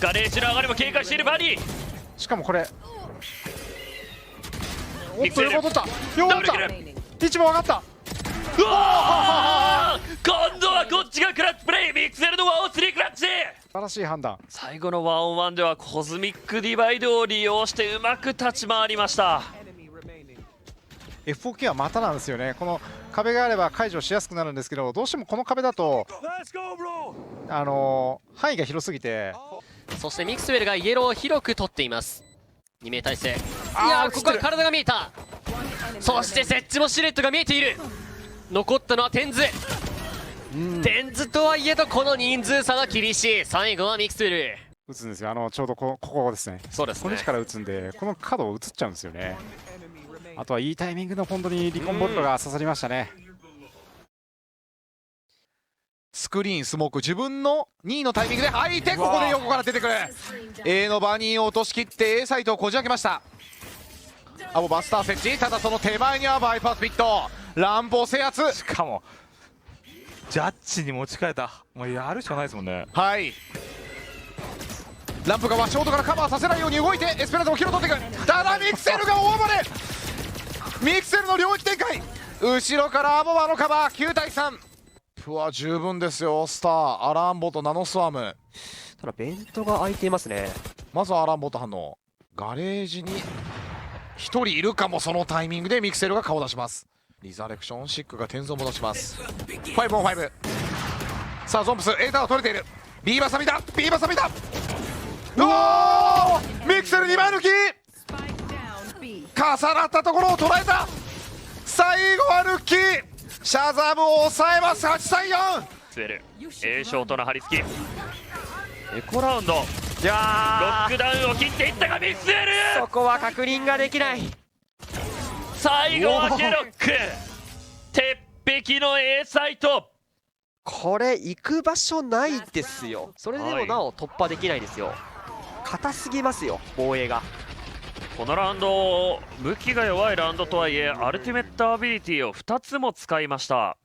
ガレージの上がりも警戒しているバニー。しかもこれおっと横取った横取った位置も分かった。うわ今度はこっちがクラッチプレイ。ミクセルのワンオン3クラッチ。素晴らしい判断。最後のワンオンワンではコズミックディバイドを利用してうまく立ち回りました。 F4K はまたなんですよね。この壁があれば解除しやすくなるんですけど、どうしてもこの壁だと範囲が広すぎて。そしてミクスウェルがイエローを広く取っています。2名体制。いやーここは体が見えた。そして設置もシルエットが見えている。残ったのはテンズ。テンズとはいえどこの人数差は厳しい。最後はミクスウェル打つんですよ。ちょうどここですね。そうですね。この位置から打つんで、この角を打っちゃうんですよね。あとはいいタイミングの本当にリコンボルトが刺さりましたね。スクリーンスモーク自分の2位のタイミングで入って、ここで横から出てくる A のバニーを落としきって A サイトをこじ開けました。もうバスター設置。ただその手前にはバイパースピット乱暴制圧。しかもジャッジに持ち替えた。もうやるしかないですもんね。はい、ランプがワッショートからカバーさせないように動いてエスペランザもキロ取っていく。ただミクセルが大暴れ。ミクセルの領域展開。後ろからアボバのカバー。9対3。うわ十分ですよ。スターアランボとナノスワーム。ただベントが開いていますね。まずはアランボと反応。ガレージに1人いるかも。そのタイミングでミクセルが顔を出します。リザレクションシックが点数を戻します。5 on 5。さあゾンプス A タワー取れている。 B バサミだ B バサミだ。うおーミクセル2枚抜き。重なったところを捉えた。最後はルッキー。シャザムを抑えます。8対4。スウェル A ショートの張り付き。エコラウンド。いやロックダウンを切っていったがミクセル。そこは確認ができない。最後はケロック。鉄壁の A サイト。これ行く場所ないですよ。それでもなお突破できないですよ。硬すぎますよ防衛が。このラウンド武器が弱いラウンドとはいえアルティメットアビリティを2つも使いました。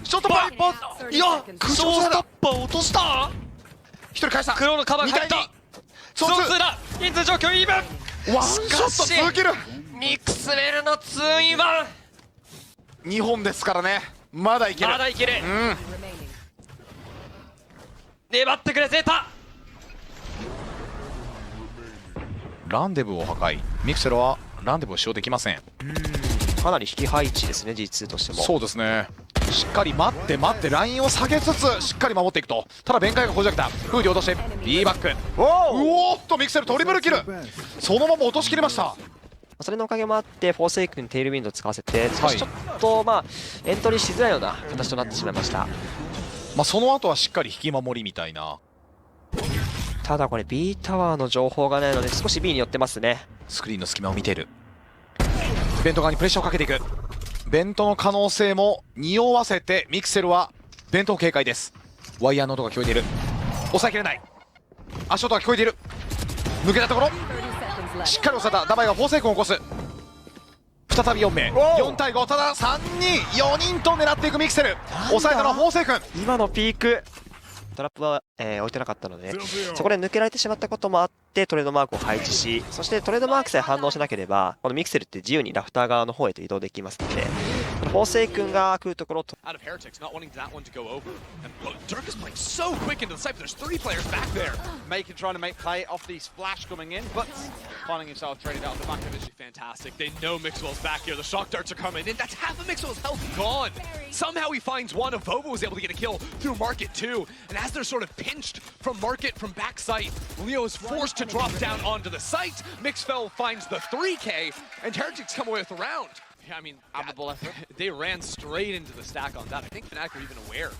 ショットパイポン。いやショーストッパー落とした。1人返した。黒のカバーが入った。ソソースだ。人数状況イーブン。ワンショット続ける。ミクスウェルの2イーブン。2本ですからね。まだいける。まだいける。うん。粘ってくれゼータ。ランデブーを破壊。ミクセルはランデブーを使用できません。かなり引き配置ですね G2 としても。そうですね。しっかり待って待ってラインを下げつつしっかり守っていくと。ただ弁解がこじ開けた。フーディ落として B バック。おーっとミクセルトリプルキル。そのまま落としきれました。それのおかげもあってフォーセイクにテールウィンドを使わせて少しちょっとエントリーしづらいような形となってしまいました。その後はしっかり引き守りみたいな。ただこれ B タワーの情報がないので少し B に寄ってますね。スクリーンの隙間を見ている。ベント側にプレッシャーをかけていく。ベントの可能性も匂わせてミクセルはベントを警戒です。ワイヤーの音が聞こえている。抑えきれない。足音が聞こえている。抜けたところしっかり抑えた。ダバイがフォーセイクを起こす。再び4名4対5。ただ3人4人と狙っていくミクセル。抑えたのはフォーセイク。今のピークトラップは、置いてなかったのでそこで抜けられてしまったこともあってトレードマークを配置し、そしてトレードマークさえ反応しなければこのミクセルって自由にラフター側の方へと移動できますので、フォーセイ君が来るところとfinding himself traded out the back of it is fantastic. They know Mixwell's back here. The shock darts are coming in. That's half of Mixwell's health gone. Somehow he finds one. Vovo was able to get a kill through Market too. And as they're sort of pinched from Market from backside, Leo is forced to drop down onto the site. Mixwell finds the 3K, and Heretics come away with the round. Yeah, I mean, they ran straight into the stack on that. I think Fnatic were even aware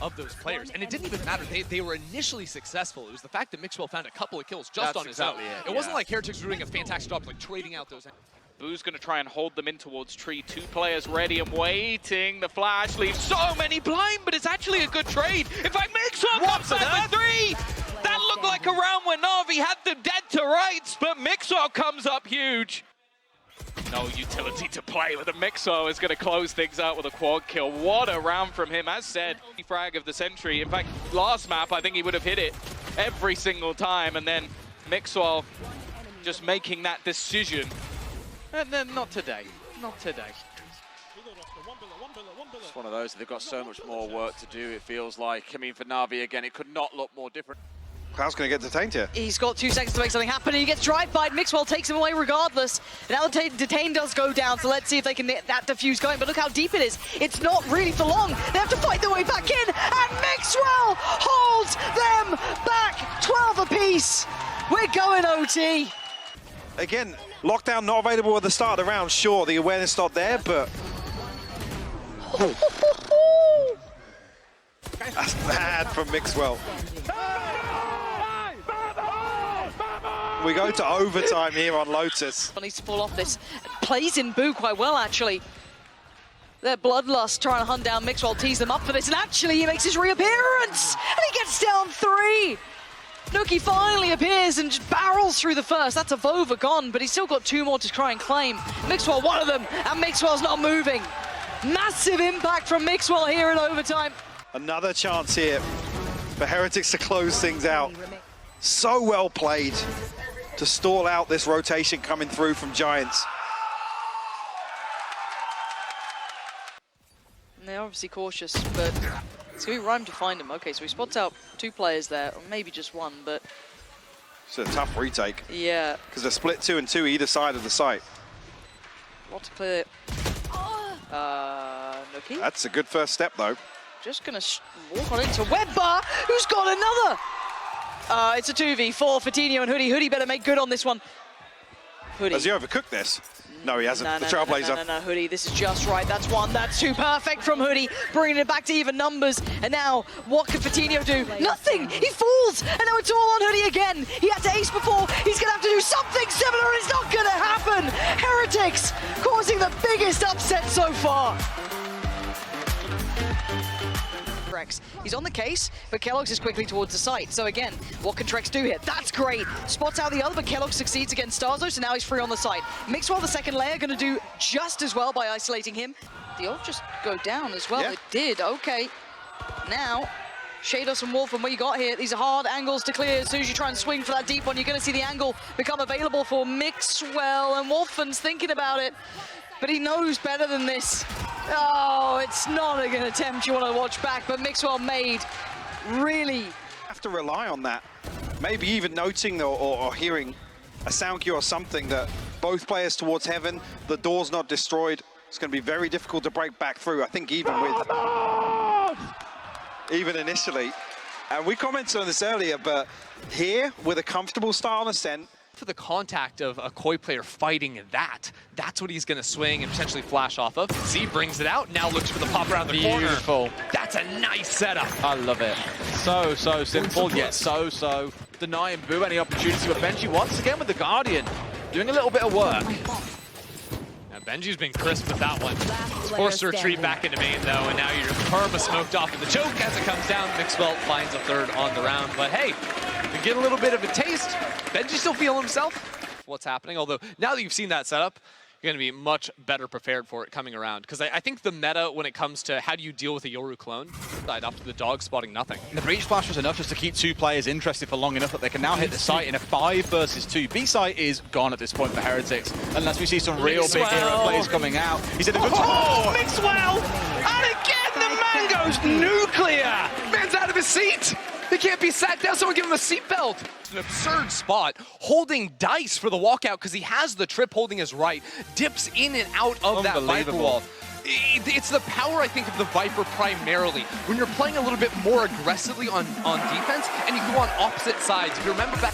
of those players. And it didn't even matter. They were initially successful. It was the fact that Mixwell found a couple of kills just on his own. It wasn't like Heretics were doing a fantastic job like trading out those. Boo's going to try and hold them in towards tree. 2 players ready and waiting. The flash leaves so many blind, but it's actually a good trade. In fact, Mixwell comes back with 3! That looked like a round where Na'Vi had them dead to rights, but Mixwell comes up huge. No utility to play, but the Mixwell is going to close things out with a quad kill. What a round from him. As said, frag of the century. In fact, last map, I think he would have hit it every single time, and then Mixwell just making that decision. And then not today. Not today. It's one of those, they've got so much more work to do, it feels like. I mean, for Na'Vi, again, it could not look more different. Cloud's going to get detained here. He's got 2 seconds to make something happen, and he gets drive-byed. Mixwell takes him away regardless. Now the detain does go down, so let's see if they can get that defuse going. But look how deep it is. It's not really for long. They have to fight their way back in, and Mixwell holds them back. 12 apiece. We're going OT. Again, lockdown not available at the start of the round. Sure, the awareness not there, but... That's bad from Mixwell. We go to overtime here on Lotus. Needs to fall off this. Plays in Boo quite well, actually. Their Bloodlust trying to hunt down Mixwell, tease them up for this, and actually he makes his reappearance! And he gets down 3! Nuki finally appears and just barrels through the first. That's a Vova gone, but he's still got 2 more to try and claim. Mixwell, one of them, and Mixwell's not moving. Massive impact from Mixwell here in overtime. Another chance here for Heretics to close things out. So well played to stall out this rotation coming through from Giants. And they're obviously cautious, but it's going to be rhyme to find him. Okay, so he spots out 2 players there, or maybe just 1, but... It's a tough retake. Yeah. Because they're split 2 and 2 either side of the site. What to clear? Nuki? That's a good first step, though. Just going to walk on into Webbar, who's got another! It's a 2v4 for Tino and Hoodie. Hoodie better make good on this one. Hoodie. Has he overcooked this? No, he hasn't. No, the Trailblazer. No, Hoodie, this is just right. That's 1, that's 2. Perfect from Hoodie, bringing it back to even numbers. And now, what can Fatinho do? Nothing! He falls! And now it's all on Hoodie again. He had to ace before. He's going to have to do something similar, and it's not going to happen! Heretics causing the biggest upset so far. He's on the case, but Kellogg's is quickly towards the site. So again, what can Trex do here? That's great. Spots out the other, but Kellogg succeeds against Starzo, so now he's free on the site. Mixwell, the second layer, going to do just as well by isolating him. The ult just go down as well. Yeah. It did, okay. Now, Shados and Wolf, and what you got here, these are hard angles to clear. As soon as you try and swing for that deep one, you're going to see the angle become available for Mixwell, and Wolfen's thinking about it, but he knows better than this. Oh, it's not a good attempt you want to watch back, but Mixwell made really... Have to rely on that. Maybe even noting or hearing a sound cue or something that both players towards heaven, the door's not destroyed. It's going to be very difficult to break back through, I think even initially. And we commented on this earlier, but here, with a comfortable style and ascent, For the contact of a Koi player fighting that's what he's going to swing and potentially flash off of. Z brings it out, now looks for the pop around the corner. Beautiful. That's a nice setup. I love it. So simple, yet so denying Boo any opportunity. But Benji once again with the Guardian, doing a little bit of work. Now Benji's been crisp with that one. Forced to retreat back into main though, and now you're perma smoked off of the choke as it comes down. Mixwell finds a 3rd on the round, but hey, you get a little bit of a taste. Benji still feeling himself what's happening, although now that you've seen that setup, you're going to be much better prepared for it coming around. Because I think the meta when it comes to how do you deal with a Yoru clone, died after the dog spotting nothing. The breach splash was enough just to keep 2 players interested for long enough that they can now hit the site in a 5 versus 2. B site is gone at this point for Heretics, unless we see some real big hero plays coming out. He's in a good Oh, Mixwell! And again, the man goes nuclear! Man's out of his seat! He can't be sat down, someone give him a seatbelt. It's an absurd spot, holding dice for the walkout because he has the trip holding his right, dips in and out of that Viper wall. It's the power, I think, of the Viper primarily. When you're playing a little bit more aggressively on defense and you go on opposite sides. If you remember back